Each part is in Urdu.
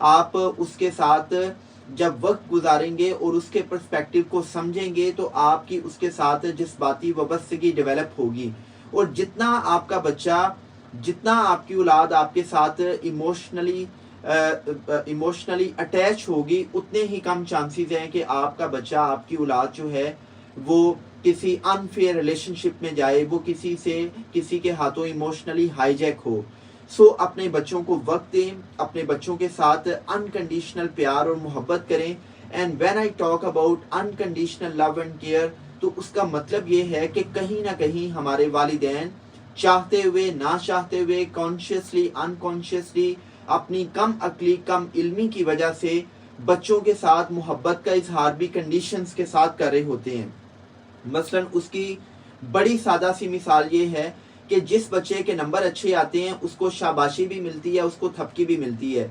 آپ اس کے ساتھ جب وقت گزاریں گے اور اس کے پرسپیکٹیو کو سمجھیں گے تو آپ کی اس کے ساتھ جذباتی وابستگی ڈیولپ ہوگی. اور جتنا آپ کا بچہ، جتنا آپ کی اولاد آپ کے ساتھ ایموشنلی اٹیچ ہوگی، اتنے ہی کم چانسز ہیں کہ آپ کا بچہ، آپ کی اولاد جو ہے وہ کسی انفیئر ریلیشن شپ میں جائے، وہ کسی کے ہاتھوں ایموشنلی ہائی جیک ہو. سو اپنے بچوں کو وقت دیں، اپنے بچوں کے ساتھ انکنڈیشنل پیار اور محبت کریں. And when I talk about unconditional love and care, تو اس کا مطلب یہ ہے کہ کہیں نہ کہیں ہمارے والدین چاہتے ہوئے نہ چاہتے ہوئے، کانشیسلی انکانشیسلی، اپنی کم عقلی، کم علمی کی وجہ سے بچوں کے ساتھ محبت کا اظہار بھی کنڈیشنز کے ساتھ کر رہے ہوتے ہیں. مثلا اس کی بڑی سادہ سی مثال یہ ہے کہ جس بچے کے نمبر اچھے آتے ہیں اس کو شاباشی بھی ملتی ہے، اس کو تھپکی بھی ملتی ہے،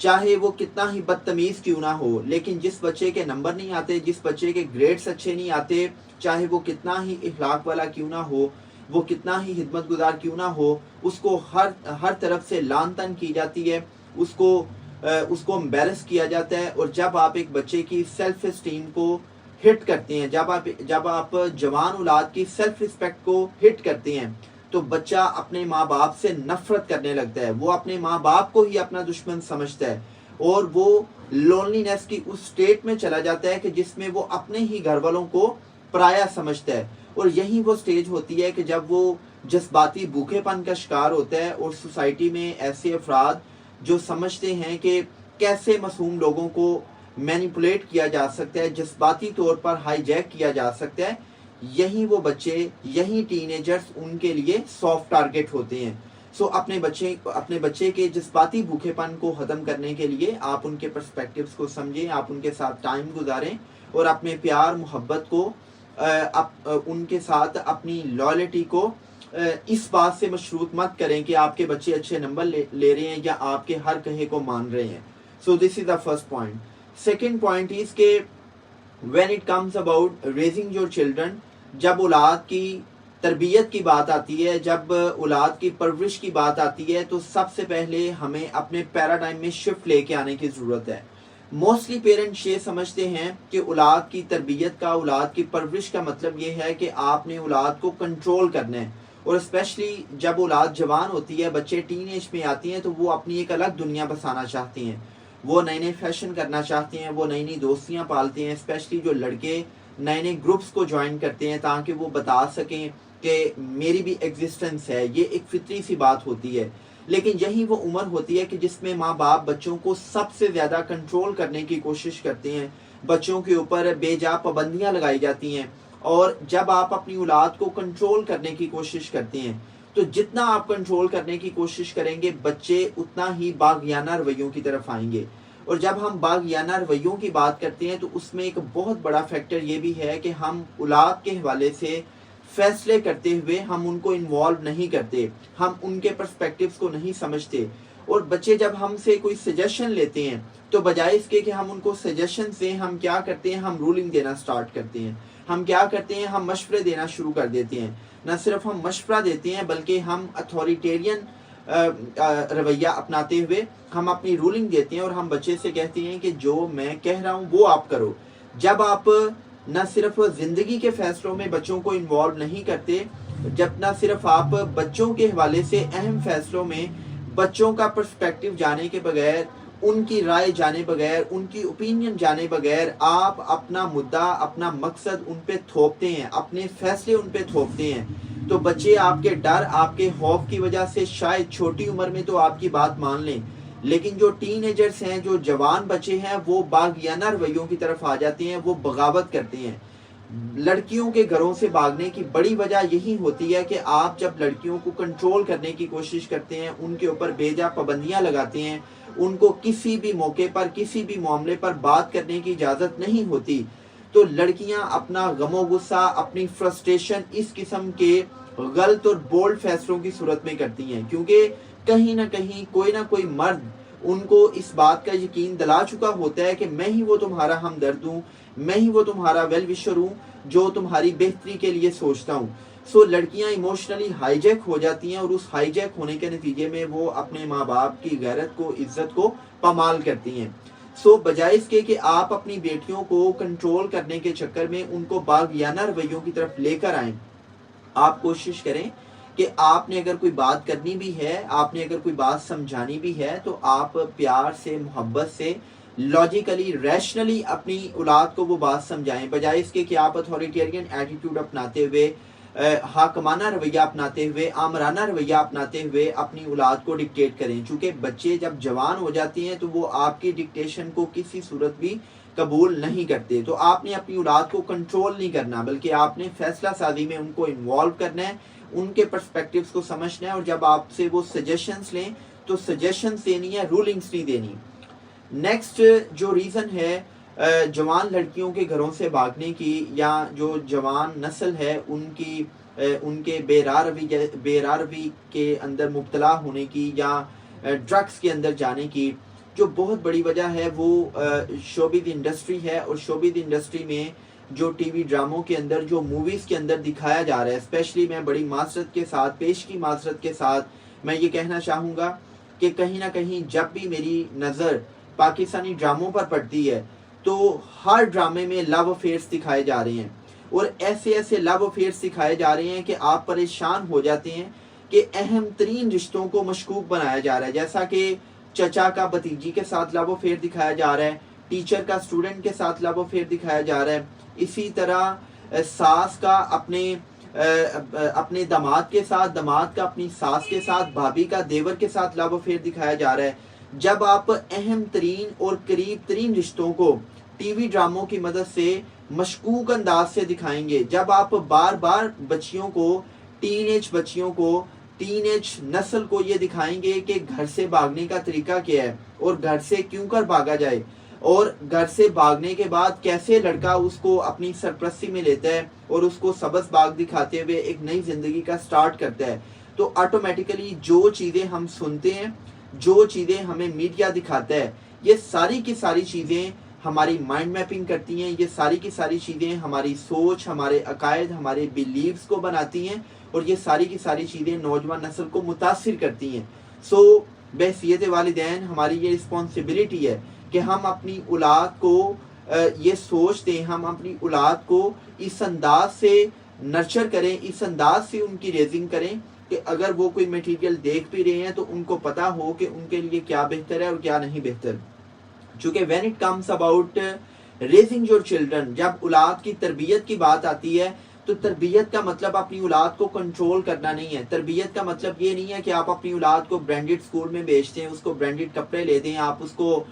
چاہے وہ کتنا ہی بدتمیز کیوں نہ ہو. لیکن جس بچے کے نمبر نہیں آتے، جس بچے کے گریڈز اچھے نہیں آتے، چاہے وہ کتنا ہی اخلاق والا کیوں نہ ہو، وہ کتنا ہی خدمت گزار کیوں نہ ہو، اس کو ہر طرف سے لان تان کی جاتی ہے، اس کو امبیرس کیا جاتا ہے. اور جب آپ ایک بچے کی سیلف اسٹیم کو ہٹ کرتے ہیں، جب آپ جوان اولاد کی سیلف رسپیکٹ کو ہٹ کرتے ہیں، تو بچہ اپنے ماں باپ سے نفرت کرنے لگتا ہے. وہ اپنے ماں باپ کو ہی اپنا دشمن سمجھتا ہے، اور وہ لونلینس کی اس سٹیٹ میں چلا جاتا ہے کہ جس میں وہ اپنے ہی گھر والوں کو پرایا سمجھتا ہے. اور یہی وہ سٹیج ہوتی ہے کہ جب وہ جذباتی بھوکے پن کا شکار ہوتا ہے. اور سوسائٹی میں ایسے افراد جو سمجھتے ہیں کہ کیسے معصوم لوگوں کو مینیپولیٹ کیا جا سکتا ہے، جذباتی طور پر ہائی جیک کیا جا سکتا ہے، یہی وہ بچے، یہی ٹین ایجرز ان کے لیے سافٹ ٹارگٹ ہوتے ہیں. سو اپنے بچے کے جذباتی بھوکے پن کو ختم کرنے کے لیے آپ ان کے پرسپیکٹیوز کو سمجھیں، آپ ان کے ساتھ ٹائم گزاریں، اور اپنے پیار محبت کو ان کے ساتھ اپنی لائلٹی کو اس بات سے مشروط مت کریں کہ آپ کے بچے اچھے نمبر لے رہے ہیں یا آپ کے ہر کہے کو مان رہے ہیں. So this is the first point. Second point is کہ when it comes about raising your children، جب اولاد کی تربیت کی بات آتی ہے، جب اولاد کی پرورش کی بات آتی ہے، تو سب سے پہلے ہمیں اپنے پیراڈائم میں شفٹ لے کے آنے کی ضرورت ہے. موسٹلی پیرنٹس یہ سمجھتے ہیں کہ اولاد کی تربیت کا، اولاد کی پرورش کا مطلب یہ ہے کہ آپ نے اولاد کو کنٹرول کرنا ہے. اور اسپیشلی جب اولاد جوان ہوتی ہے، بچے ٹین ایج میں آتی ہیں، تو وہ اپنی ایک الگ دنیا بسانا چاہتی ہیں، وہ نئے نئے فیشن کرنا چاہتے ہیں، وہ نئی نئی دوستیاں پالتے ہیں. اسپیشلی جو لڑکے نئے نئے گروپس کو جوائن کرتے ہیں تاکہ وہ بتا سکیں کہ میری بھی ایگزسٹنس ہے. یہ ایک فطری سی بات ہوتی ہے. لیکن یہی وہ عمر ہوتی ہے کہ جس میں ماں باپ بچوں کو سب سے زیادہ کنٹرول کرنے کی کوشش کرتے ہیں، بچوں کے اوپر بے جا پابندیاں لگائی جاتی ہیں. اور جب آپ اپنی اولاد کو کنٹرول کرنے کی کوشش کرتے ہیں، تو جتنا آپ کنٹرول کرنے کی کوشش کریں گے، بچے اتنا ہی باغیانہ رویوں کی طرف آئیں گے. اور جب ہم باغیانہ رویوں کی بات کرتے ہیں، تو اس میں ایک بہت بڑا فیکٹر یہ بھی ہے کہ ہم اولاد کے حوالے سے فیصلے کرتے ہوئے ہم ان کو انوالو نہیں کرتے، ہم ان کے پرسپیکٹیوز کو نہیں سمجھتے. اور بچے جب ہم سے کوئی سجیشن لیتے ہیں، تو بجائے اس کے کہ ہم ان کو سجیشن دیں، ہم کیا کرتے ہیں، ہم رولنگ دینا سٹارٹ کرتے ہیں. ہم کیا کرتے ہیں، ہم مشورے دینا شروع کر دیتے ہیں. نہ صرف ہم مشورہ دیتے ہیں بلکہ ہم اتھارٹیرین رویہ اپناتے ہوئے ہم اپنی رولنگ دیتے ہیں، اور ہم بچے سے کہتے ہیں کہ جو میں کہہ رہا ہوں وہ آپ کرو. جب آپ نہ صرف زندگی کے فیصلوں میں بچوں کو انوالو نہیں کرتے، جب نہ صرف آپ بچوں کے حوالے سے اہم فیصلوں میں بچوں کا پرسپیکٹیو جانے کے بغیر، ان کی رائے جانے بغیر، ان کی اوپینین جانے بغیر آپ اپنا مدعا، اپنا مقصد ان پہ تھوپتے ہیں، اپنے فیصلے ان پہ تھوپتے ہیں، تو بچے آپ کے ڈر، آپ کے خوف کی وجہ سے شاید چھوٹی عمر میں تو آپ کی بات مان لیں، لیکن جو ٹین ایجرز ہیں، جو جوان بچے ہیں، وہ باغیانہ رویوں کی طرف آ جاتے ہیں، وہ بغاوت کرتے ہیں. لڑکیوں کے گھروں سے بھاگنے کی بڑی وجہ یہی ہوتی ہے کہ آپ جب لڑکیوں کو کنٹرول کرنے کی کوشش کرتے ہیں، ان کے اوپر بے جا پابندیاں لگاتے ہیں، ان کو کسی بھی موقع پر، کسی بھی معاملے پر بات کرنے کی اجازت نہیں ہوتی، تو لڑکیاں اپنا غم و غصہ، اپنی فرسٹریشن اس قسم کے غلط اور بولڈ فیصلوں کی صورت میں کرتی ہیں. کیونکہ کہیں نہ کہیں کوئی نہ کوئی مرد ان کو اس بات کا یقین دلا چکا ہوتا ہے کہ میں ہی وہ تمہارا ہمدرد ہوں، میں ہی وہ تمہارا ویل وشر ہوں جو تمہاری بہتری کے لیے سوچتا ہوں. سو لڑکیاں ایموشنلی ہائی جیک ہو جاتی ہیں اور اس ہائی جیک ہونے کے نتیجے میں وہ اپنے ماں باپ کی غیرت کو عزت کو پامال کرتی ہیں. سو بجائے اس کے کہ آپ اپنی بیٹیوں کو کنٹرول کرنے کے چکر میں ان کو باغیانہ رویوں کی طرف لے کر آئیں, آپ کوشش کریں کہ آپ نے اگر کوئی بات کرنی بھی ہے, آپ نے اگر کوئی بات سمجھانی بھی ہے, تو آپ پیار سے, محبت سے, لاجیکلی, ریشنلی اپنی اولاد کو وہ بات سمجھائیں, بجائے اس کے کہ آپ اتھارٹیرین ایٹیٹیوڈ اپناتے ہوئے, حاکمانہ رویہ اپناتے ہوئے, آمرانہ رویہ اپناتے ہوئے اپنی اولاد کو ڈکٹیٹ کریں. چونکہ بچے جب جوان ہو جاتے ہیں تو وہ آپ کی ڈکٹیشن کو کسی صورت بھی قبول نہیں کرتے. تو آپ نے اپنی اولاد کو کنٹرول نہیں کرنا, بلکہ آپ نے فیصلہ سازی میں ان کو انوالو کرنا ہے, ان کے پرسپیکٹیوز کو سمجھنا ہے, اور جب آپ سے وہ سجیشنز لیں تو سجیشنز دینی ہے, رولنگز نہیں دینی. نیکسٹ جو ریزن ہے جوان لڑکیوں کے گھروں سے بھاگنے کی, یا جو جوان نسل ہے ان کے بے راہ روی کے اندر مبتلا ہونے کی, یا ڈرگس کے اندر جانے کی, جو بہت بڑی وجہ ہے وہ شوبز انڈسٹری ہے. اور شوبز انڈسٹری میں جو ٹی وی ڈراموں کے اندر, جو موویز کے اندر دکھایا جا رہا ہے, اسپیشلی میں بڑی معذرت کے ساتھ, پیشگی معذرت کے ساتھ میں یہ کہنا چاہوں گا کہ کہیں نہ کہیں جب بھی میری نظر پاکستانی ڈراموں پر پڑتی ہے تو ہر ڈرامے میں لو افیئرس دکھائے جا رہے ہیں, اور ایسے لو افیئرس دکھائے جا رہے ہیں کہ آپ پریشان ہو جاتے ہیں کہ اہم ترین رشتوں کو مشکوک بنایا جا رہا ہے. جیسا کہ چچا کا بھتیجی کے ساتھ لو افیئر دکھایا جا رہا ہے, ٹیچر کا اسٹوڈنٹ کے ساتھ لو افیئر دکھایا جا رہا ہے, اسی طرح ساس کا اپنے داماد کے ساتھ, داماد کا اپنی ساس کے ساتھ, بھابھی کا دیور کے ساتھ لو افیئر دکھایا جا رہا ہے. جب آپ اہم ترین اور قریب ترین رشتوں کو ٹی وی ڈراموں کی مدد سے مشکوک انداز سے دکھائیں گے, جب آپ بار بار بچیوں کو, ٹین ایج نسل کو یہ دکھائیں گے کہ گھر سے بھاگنے کا طریقہ کیا ہے, اور گھر سے کیوں کر بھاگا جائے, اور گھر سے بھاگنے کے بعد کیسے لڑکا اس کو اپنی سرپرستی میں لیتا ہے اور اس کو سبز باغ دکھاتے ہوئے ایک نئی زندگی کا سٹارٹ کرتا ہے, تو آٹومیٹیکلی جو چیزیں ہم سنتے ہیں, جو چیزیں ہمیں میڈیا دکھاتا ہے, یہ ساری کی ساری چیزیں ہماری مائنڈ میپنگ کرتی ہیں, یہ ساری کی ساری چیزیں ہماری سوچ, ہمارے عقائد, ہمارے بیلیفز کو بناتی ہیں, اور یہ ساری کی ساری چیزیں نوجوان نسل کو متاثر کرتی ہیں. سو بحیثیت والدین ہماری یہ رسپانسبلٹی ہے کہ ہم اپنی اولاد کو یہ سوچ دیں, ہم اپنی اولاد کو اس انداز سے نرچر کریں, اس انداز سے ان کی ریزنگ کریں کہ اگر وہ کوئی میٹیریل دیکھ بھی رہے ہیں تو ان کو پتا ہو کہ ان کے لیے کیا بہتر ہے اور کیا نہیں بہتر. چونکہ when it comes about raising your children, جب اولاد کی تربیت کی بات آتی ہے تو تربیت کا مطلب اپنی اولاد کو کنٹرول کرنا نہیں ہے. تربیت کا مطلب یہ نہیں ہے کہ آپ اپنی اولاد کو برانڈڈ اسکول میں بھیجتے ہیں, اس کو برانڈڈ کپڑے لے دیں, آپ اس کو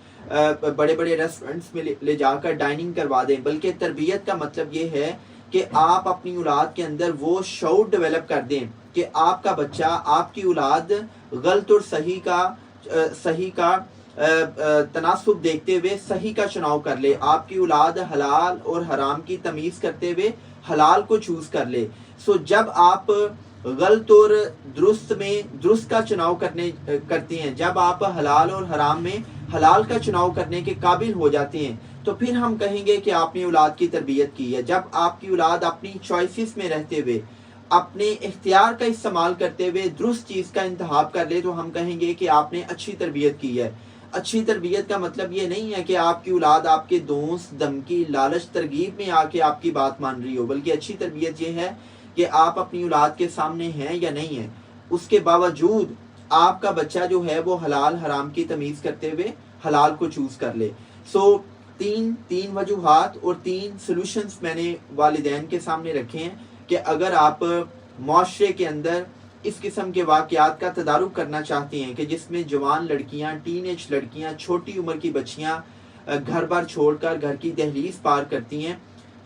بڑے بڑے ریسٹورنٹس میں لے جا کر ڈائننگ کروا دیں, بلکہ تربیت کا مطلب یہ ہے کہ آپ اپنی اولاد کے اندر وہ شعور ڈیولپ کر دیں کہ آپ کا بچہ, آپ کی اولاد غلط اور صحیح کا تناسب دیکھتے ہوئے صحیح کا چناؤ کر لے, آپ کی اولاد حلال اور حرام کی تمیز کرتے ہوئے حلال کو چوز کر لے. سو جب آپ غلط اور درست میں درست کا چناؤ کرتے ہیں, جب آپ حلال اور حرام میں حلال کا چناؤ کرنے کے قابل ہو جاتے ہیں, تو پھر ہم کہیں گے کہ آپ نے اولاد کی تربیت کی ہے. جب آپ کی اولاد اپنی چوائسز میں رہتے ہوئے, اپنے اختیار کا استعمال کرتے ہوئے درست چیز کا انتخاب کر لے, تو ہم کہیں گے کہ آپ نے اچھی تربیت کی ہے. اچھی تربیت کا مطلب یہ نہیں ہے کہ آپ کی اولاد آپ کے دوست, دھمکی, لالچ, ترغیب میں آ کے آپ کی بات مان رہی ہو, بلکہ اچھی تربیت یہ ہے کہ آپ اپنی اولاد کے سامنے ہیں یا نہیں ہیں, اس کے باوجود آپ کا بچہ جو ہے وہ حلال حرام کی تمیز کرتے ہوئے حلال کو چوز کر لے. سو تین وجوہات اور 3 سلوشنز میں نے والدین کے سامنے رکھے ہیں کہ اگر آپ معاشرے کے اندر اس قسم کے واقعات کا تدارک کرنا چاہتے ہیں کہ جس میں جوان لڑکیاں, ٹین ایج لڑکیاں, چھوٹی عمر کی بچیاں گھر بار چھوڑ کر گھر کی دہلیز پار کرتی ہیں,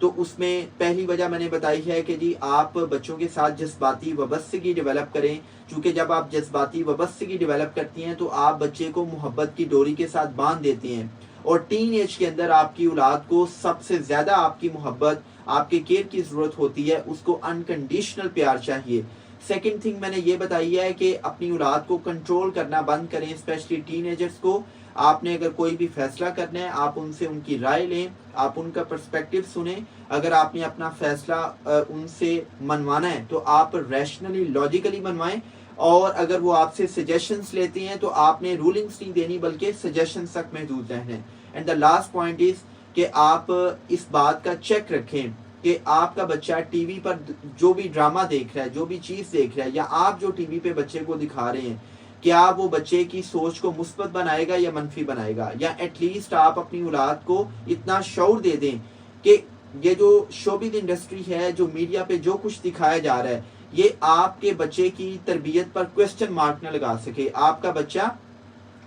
تو اس میں پہلی وجہ میں نے بتائی ہے کہ جی آپ بچوں کے ساتھ جذباتی وابستگی ڈیولپ کریں. چونکہ جب آپ جذباتی وابستگی ڈیولپ کرتی ہیں تو آپ بچے کو محبت کی ڈوری کے ساتھ باندھ دیتے ہیں, اور ٹین ایج کے اندر آپ کی اولاد کو سب سے زیادہ آپ کی محبت, آپ کے کیئر کی ضرورت ہوتی ہے, اس کو انکنڈیشنل پیار چاہیے. سیکنڈ تھنگ میں نے یہ بتائی ہے کہ اپنی اولاد کو کنٹرول کرنا بند کریں, اسپیشلی ٹین ایجرز کو. آپ نے اگر کوئی بھی فیصلہ کرنا ہے آپ ان سے ان کی رائے لیں, آپ ان کا پرسپیکٹو سنیں. اگر آپ نے اپنا فیصلہ ان سے منوانا ہے تو آپ ریشنلی لاجیکلی منوائیں, اور اگر وہ آپ سے سجیشنز لیتے ہیں تو آپ نے رولنگز نہیں دینی بلکہ سجیشنز تک محدود رہنا ہے. And the last point is کہ آپ اس بات کا چیک رکھیں کہ آپ کا بچہ ٹی وی پر جو بھی ڈرامہ دیکھ رہا ہے, جو بھی چیز دیکھ رہا ہے, یا آپ جو ٹی وی پہ بچے کو دکھا رہے ہیں, کیا وہ بچے کی سوچ کو مثبت بنائے گا یا منفی بنائے گا, یا ایٹ لیسٹ آپ اپنی اولاد کو اتنا شعور دے دیں کہ یہ جو شوبز انڈسٹری ہے, جو میڈیا پہ جو کچھ دکھایا جا رہا ہے, یہ آپ کے بچے کی تربیت پر کوسچن مارک نہ لگا سکے. آپ کا بچہ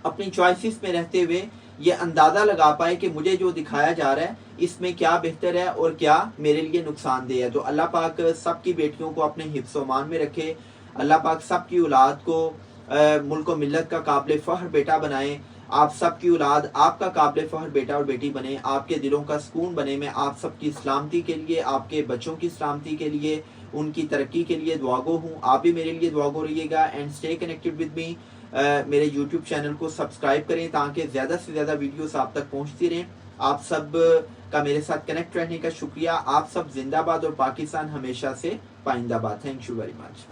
اپنی چوائسز میں رہتے ہوئے یہ اندازہ لگا پائے کہ مجھے جو دکھایا جا رہا ہے اس میں کیا بہتر ہے اور کیا میرے لیے نقصان دہ ہے. تو اللہ پاک سب کی بیٹیوں کو اپنے حفظ و امان میں رکھے. اللہ پاک سب کی اولاد کو ملک و ملت کا قابل فخر بیٹا بنائے. آپ سب کی اولاد آپ کا قابل فخر بیٹا اور بیٹی بنے, آپ کے دلوں کا سکون بنے. میں آپ سب کی سلامتی کے لیے, آپ کے بچوں کی سلامتی کے لیے, ان کی ترقی کے لیے دعاگو ہوں. آپ بھی میرے لیے دعاگو رہیے گا. And stay connected with me. میرے یوٹیوب چینل کو سبسکرائب کریں تاکہ زیادہ سے زیادہ ویڈیوز آپ تک پہنچتی رہیں. آپ سب کا میرے ساتھ کنیکٹ رہنے کا شکریہ. آپ سب زندہ باد اور پاکستان ہمیشہ سے پائندہ باد. Thank you very much.